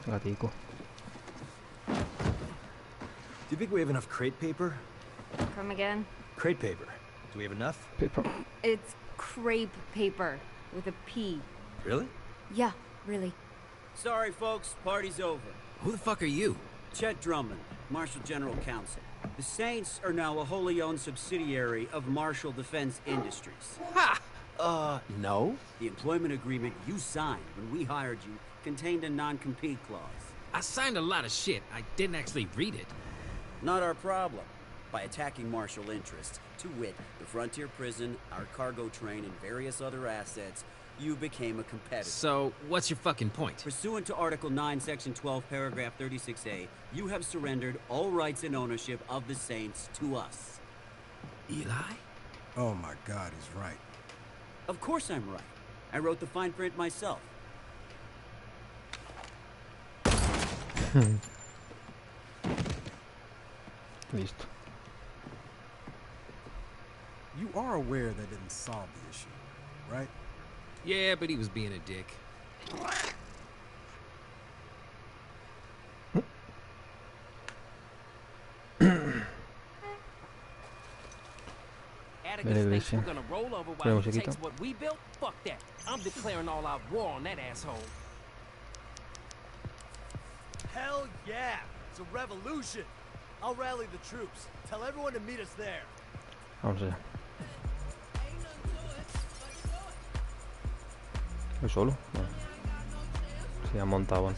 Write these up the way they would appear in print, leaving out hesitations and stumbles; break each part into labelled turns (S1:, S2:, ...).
S1: Gatico.
S2: Do you think we have enough crate paper?
S3: Come again?
S2: Crate paper. Do we have enough?
S1: Paper.
S3: It's crepe paper with a P.
S2: Really?
S3: Yeah, really.
S4: Sorry, folks. Party's over.
S5: Who the fuck are you?
S4: Chet Drummond, Marshall General Counsel. The Saints are now a wholly owned subsidiary of Marshall Defense Industries.
S5: Ha!
S2: No.
S4: The employment agreement you signed when we hired you contained a non-compete clause.
S5: I signed a lot of shit. I didn't actually read it.
S4: Not our problem. By attacking Marshall interests, to wit, the Frontier Prison, our cargo train, and various other assets, you became a competitor.
S5: So, what's your fucking point?
S4: Pursuant to Article 9, Section 12, Paragraph 36A, you have surrendered all rights and ownership of the Saints to us.
S5: Eli?
S6: Oh my God, he's right.
S4: Of course I'm right. I wrote the fine print myself.
S1: Listo.
S6: You are aware that didn't solve the issue, right?
S5: Yeah, but he was being a dick.
S1: Mira, iglesia.
S7: We're gonna roll over
S1: Pone
S7: while he
S1: musiquita.
S7: takes what we built? Fuck that. I'm declaring all out war on that asshole.
S8: Hell yeah! It's a revolution! I'll rally the troops. Tell everyone to meet us there.
S1: Vamos allá. ¿Voy solo? Bueno. Sí, ha montado. Bueno.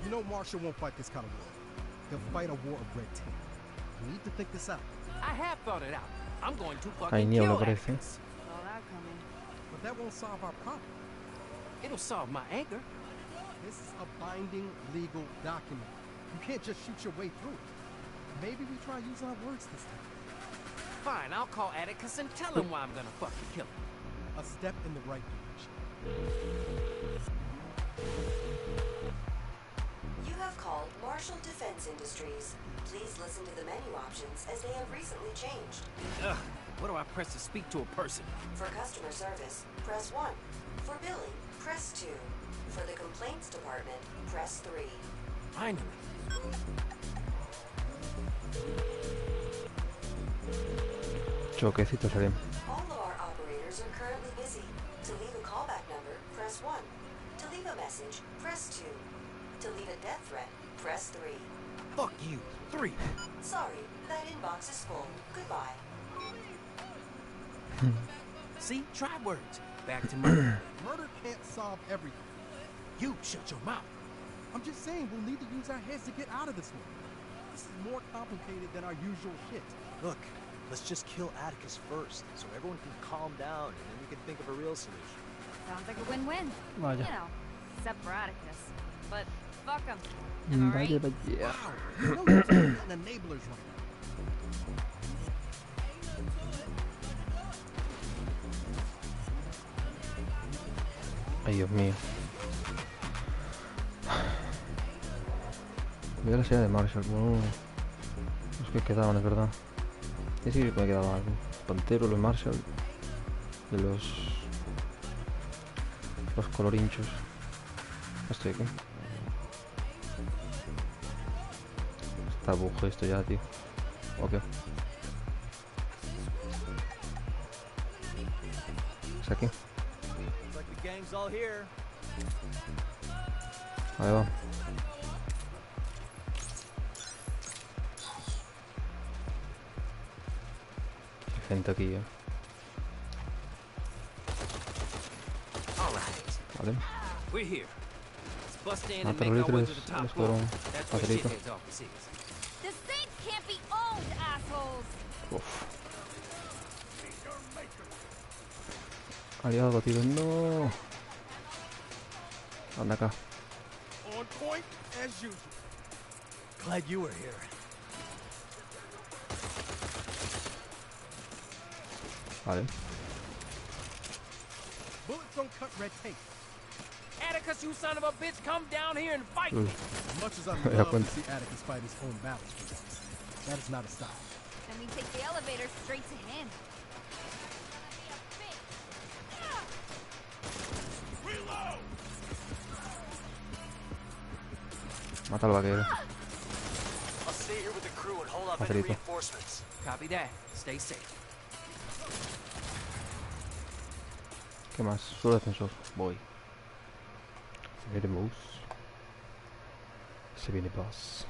S6: You know Marshall won't fight this kind of war. He'll fight a war of red tape. You need to think this out.
S7: I have thought it out. I'm going to
S1: Hay
S7: fucking
S1: niebla,
S7: kill
S1: parece.
S7: Atticus.
S3: Saw that coming.
S6: But that won't solve our problem.
S7: It'll solve my anger.
S6: This is a binding legal document. You can't just shoot your way through it. Maybe we try using our words this time.
S7: Fine, I'll call Atticus and tell him why I'm gonna fucking kill him.
S6: A step in the right direction.
S9: You have called Marshall Defense Industries. Please listen to the menu options as they have recently changed.
S7: Ugh, what do I press to speak to a person?
S9: For customer service, press 1. For billing, press 2. For the complaints department, press 3.
S7: Finally.
S1: Choquecito salimos.
S9: All of our operators are currently busy. To leave a callback number, press 1. To leave a message, press 2. To leave a death threat, press 3.
S7: Fuck you. 3.
S9: Sorry, that inbox is full. Goodbye.
S7: See? Try words. Back to murder.
S6: Murder can't solve everything.
S7: You shut your mouth.
S6: I'm just saying we'll need to use our heads to get out of this one. This is more complicated than our usual shit.
S8: Look, let's just kill Atticus first, so everyone can calm down, and then we can think of a real solution.
S3: Sounds like a win-win.
S1: Vaya.
S3: You know, except for Atticus. But fuck him. Am I
S1: Vaya,
S3: right?
S1: vaya.
S6: Wow, you know you're talking enablers right now.
S1: Ay, Dios mío. Voy a la silla de Marshall. Bueno, los que quedaban, es verdad. Sí, sí, me quedaba el Pantero, los Marshall. De los colorinchos. Estoy aquí. Está bujo esto ya, tío. Ok. Es aquí.
S8: Looks like the gang's all here.
S1: Ahí va. Hay gente aquí,
S7: All right.
S1: Vale.
S7: We're here. Let's bust in and
S1: Mata
S7: make
S1: los
S7: our way
S1: líderes.
S7: to the top
S1: Esto
S7: floor.
S1: era un
S7: That's where
S1: facilito.
S7: shithead's office is.
S3: The Saints can't be owned, assholes!
S1: Uf. Aliado batido. No. Anda acá.
S8: On point, as usual. Glad you were here.
S1: Vale.
S6: Bullets don't cut red tape.
S7: Atticus, you son of a bitch, come down here and fight
S1: Uy.
S7: me.
S6: As much as I'd
S1: Ya
S6: love to
S1: cuenta.
S6: see Atticus fight his own battles for us, that is not a style.
S3: Then we take the elevator straight to him.
S1: Mata al vaquero.
S8: I'll stay here with the crew and hold off any
S1: Facilito.
S8: reinforcements.
S7: Copy that. Stay safe.
S1: ¿Qué más? Solo ascensor. Voy. Veremos. Se viene boss.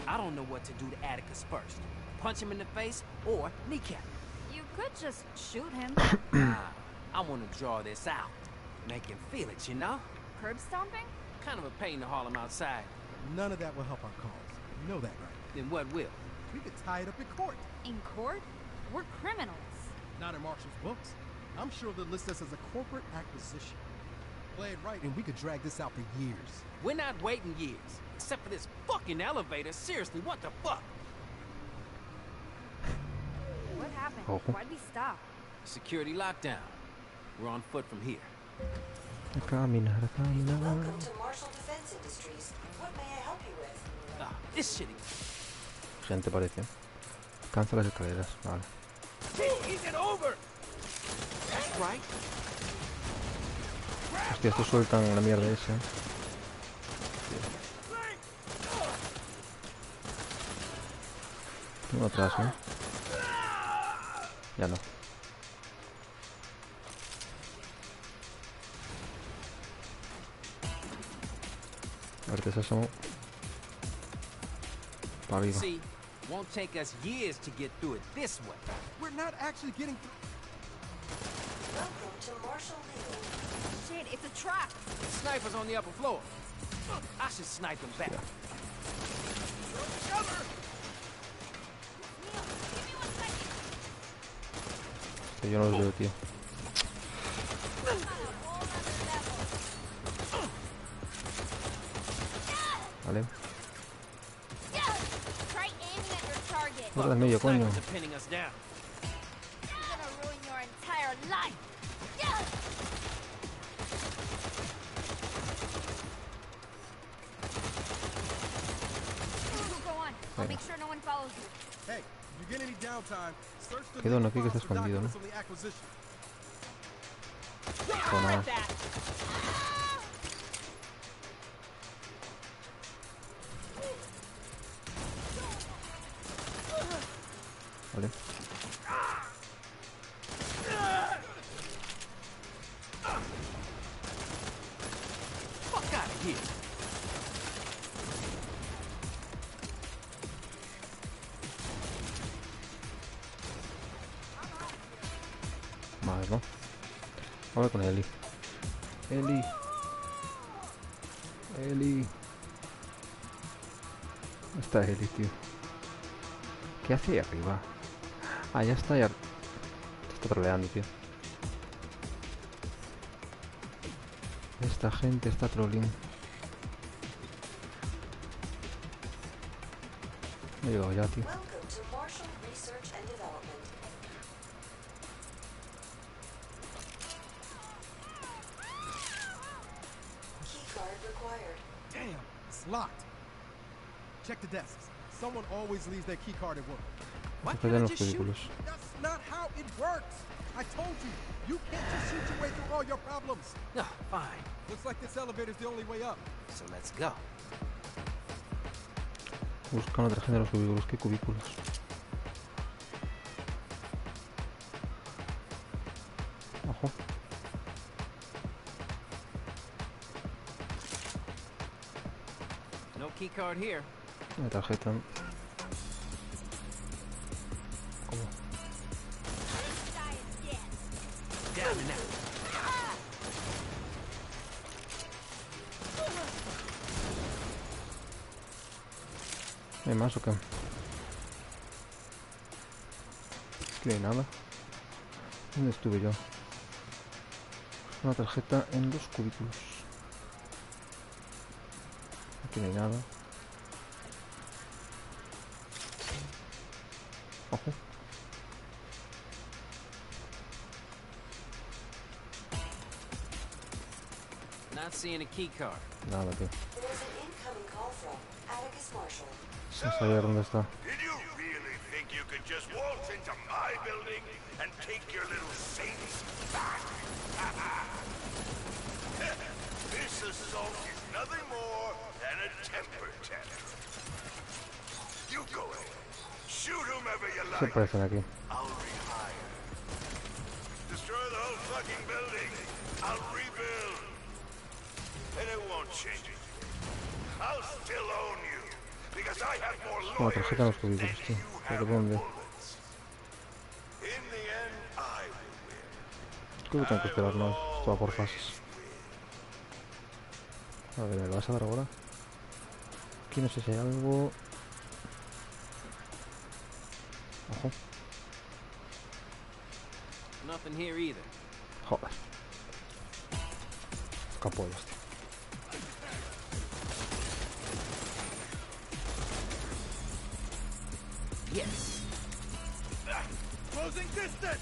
S7: I don't know what to do to Atticus first. Punch him in the face or kneecap.
S3: You could just shoot him.
S7: Nah, I want to draw this out. Make him feel it, you know?
S3: Curb stomping?
S7: Kind of a pain to haul him outside.
S6: None of that will help our cause. You know that, right?
S7: Then what will?
S6: We could tie it up in court.
S3: In court? We're criminals.
S6: Not in Marshall's books. I'm sure they'll list us as a corporate acquisition. Play it right and we could drag this out for years.
S7: We're not waiting years. Except for this fucking elevator. Seriously, what the fuck?
S3: What happened?
S1: Oh.
S3: Why'd we stop?
S7: Security lockdown. We're on foot from here.
S1: A caminar, a caminar.
S9: Welcome to Marshall Defense Industries. What may I help you with?
S7: Ah, this shit.
S1: Gente parece. Cansa las escaleras. Vale.
S7: Isn't over. That's right.
S1: Hostia, estos sueltan la mierda esa. Uno atrás, ¿eh? Ya no. A ver, te asomo. Para arriba.
S7: See, won't take us years to get through it this way.
S6: We're not actually getting through.
S9: Welcome to Marshall Legal.
S3: Shit, it's a trap.
S7: Sniper's on the upper floor. I should snipe him back.
S3: Neil, give me 1 second.
S1: Que yo no los veo, tío.
S3: I'm on a whole other level.
S1: Vale.
S3: Try aiming at your target.
S1: Guarda en medio, coño.
S7: Snipers are pinning us down.
S3: I'm gonna ruin your entire life. You go on. I'll make sure no one follows you.
S6: Hey, if you get any downtime, search the
S1: Quedó uno
S6: legal
S1: aquí que está
S6: files for
S1: escondido, ¿no?
S6: documents on the acquisition.
S1: Con nada. Vale.
S7: Fuck out of here.
S1: Vale, ¿no? Vamos con Eli. Eli. Eli. ¿Dónde está Eli, tío? ¿Qué hace ahí arriba? Ah, ya está, ya. Se está troleando, tío. Esta gente está trolling. No he llegado ya, tío.
S9: Welcome to Marshall Research and Development. Keycard required.
S6: Damn, it's locked. Check the desks. Someone always leaves their key card at work.
S7: Why
S1: Se
S7: can't
S1: quedan
S7: I
S1: los
S7: just shoot?
S1: cubículos.
S6: That's not how it works. I told you, you can't just shoot your way through all your problems.
S7: No, fine.
S6: Looks like this elevator's the only way up.
S7: So let's go.
S1: Buscan otra gente de los cubículos. ¿Qué cubículos? Ojo.
S7: No key card here.
S1: Una tarjeta. ¿Cómo?
S7: Down and out.
S1: ¿Hay más o qué? Aquí no hay nada. ¿Dónde estuve yo? Una tarjeta en los cubículos. Aquí no hay nada. Ojo.
S7: Not seeing a key card.
S1: Nada, tío.
S9: There's an incoming call from Atticus Marshall.
S1: Sin saber dónde está.
S10: Did you really think you could just waltz into my building and take your little saints back? assault is nothing more than a temper tantrum. You go ahead. Shoot whomever you
S1: ¿Qué
S10: like.
S1: parece de aquí?
S10: I'll rehire. Destroy the whole fucking building. I'll rebuild. And it won't change it. I'll still own you. Because I have more
S1: Una
S10: lawyers
S1: tarjeta en los
S10: than
S1: cubículos, tío.
S10: you
S1: ¿Pero
S10: have
S1: dónde?
S10: bullets. In the end, I will win.
S1: Creo que tengo que esperar, no. Esto va por fases. A ver, ¿me lo vas a dar ahora? Aquí no sé si hay algo... Ojo.
S7: Nothing here either.
S1: Joder. Capollas, tío.
S7: Yes.
S8: Closing distance!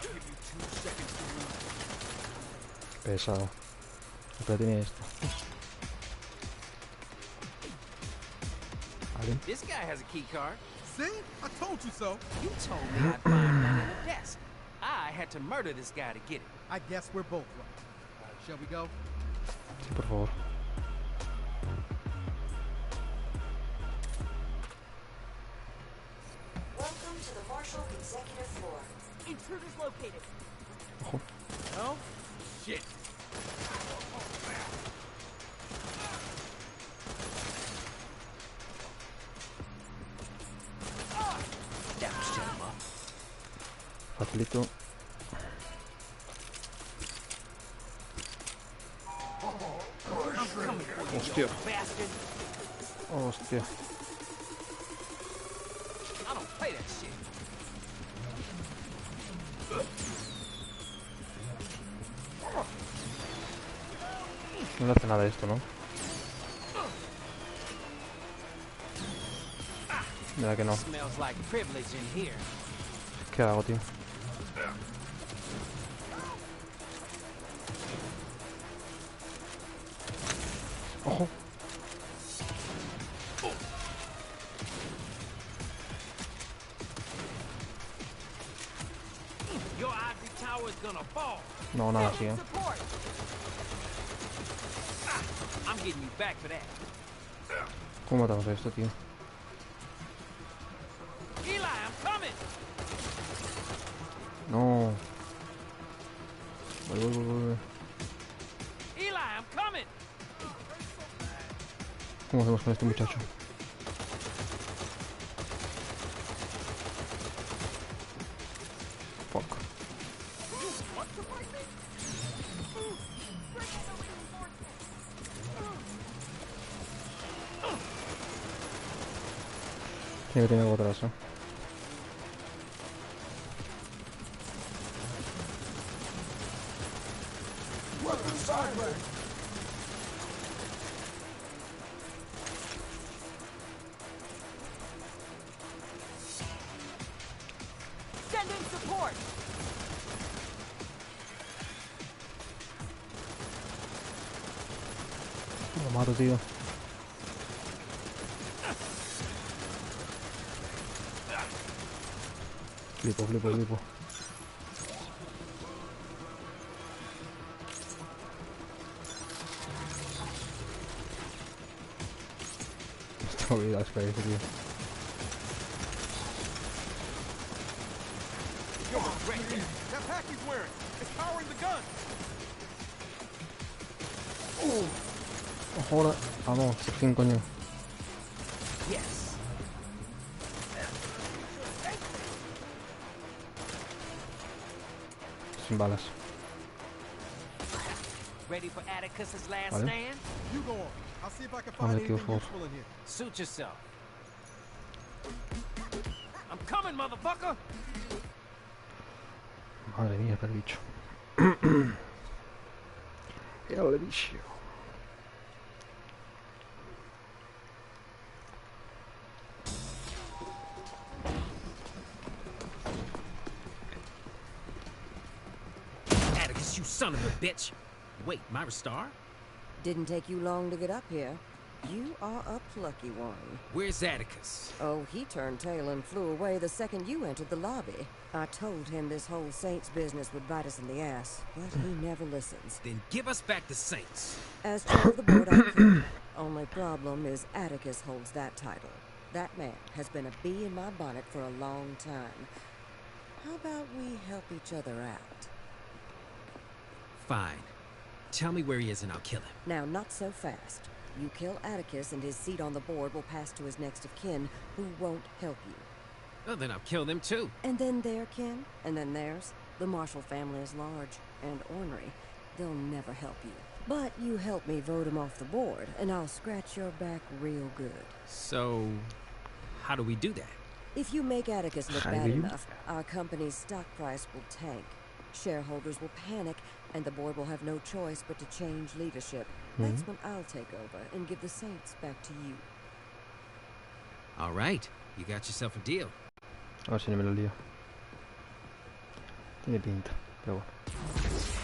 S8: I'll give you 2 seconds to move.
S1: Pesado. Pero tiene esto. ¿Alguien?
S7: This guy has a key card.
S6: See? I told you so.
S7: You told me I'd find one in the desk. I had to murder this guy to get it.
S6: I guess we're both right. Shall we go?
S1: Sí, por favor.
S9: Welcome to the Marshall executive floor.
S3: Intruders located.
S1: Ojo.
S8: No? Shit.
S1: Facilito. Hostia.
S7: Bastard.
S1: Hostia.
S7: I don't play that shit.
S1: No le hace nada esto, ¿no? Mira que no.
S7: Smells like privilege in here.
S1: ¿Qué hago, tío? Ojo.
S7: Your ivory tower is gonna fall.
S1: No, nada así, ¿eh?
S3: Support.
S7: I'm getting you back for that.
S1: ¿Cómo matamos a esto, tío?
S7: Eli, I'm coming.
S1: No. Voy.
S7: Eli, I'm coming.
S1: ¿Cómo hacemos con este muchacho? Fuck. Tiene que tener algo atrás, ¿eh?
S3: Sending support.
S1: Lo mato, tío. Flipo. Esta movida es parece, tío.
S8: Yo, right there. That pack he's wearing. It's powering the gun.
S1: Ojo, ahora. Vamos, por fin, coño.
S7: Yes.
S1: Sin balas.
S7: Ready for Atticus's last
S1: Vale.
S7: stand?
S6: You go on. I'll see if I can
S1: Vale,
S6: find
S1: tío,
S6: anything
S1: por favor.
S6: useful in here.
S7: Suit yourself. I'm coming, motherfucker.
S1: Madre mía, el bicho. El bicho.
S5: Atticus, you son of a bitch. Wait, Myra Star?
S11: Didn't take you long to get up here. You are a plucky one.
S5: Where's Atticus?
S11: Oh, he turned tail and flew away the second you entered the lobby. I told him this whole Saints business would bite us in the ass, but he never listens.
S5: Then give us back the Saints.
S11: As chair of the board, I could. Only problem is Atticus holds that title. That man has been a bee in my bonnet for a long time. How about we help each other out?
S5: Fine. Tell me where he is and I'll kill him.
S11: Now, not so fast. You kill Atticus and his seat on the board will pass to his next of kin, who won't help you.
S5: Well, then I'll kill them too.
S11: And then their kin, and then theirs. The Marshall family is large and ornery. They'll never help you. But you help me vote him off the board, and I'll scratch your back real good.
S5: So, how do we do that?
S11: If you make Atticus look bad enough, our company's stock price will tank. Shareholders will panic, and the board will have no choice but to change leadership. That's when I'll take over and give the Saints back to you.
S5: All right. You got yourself a deal.
S1: A ver si no me lo lío. Tiene pinta, pero bueno.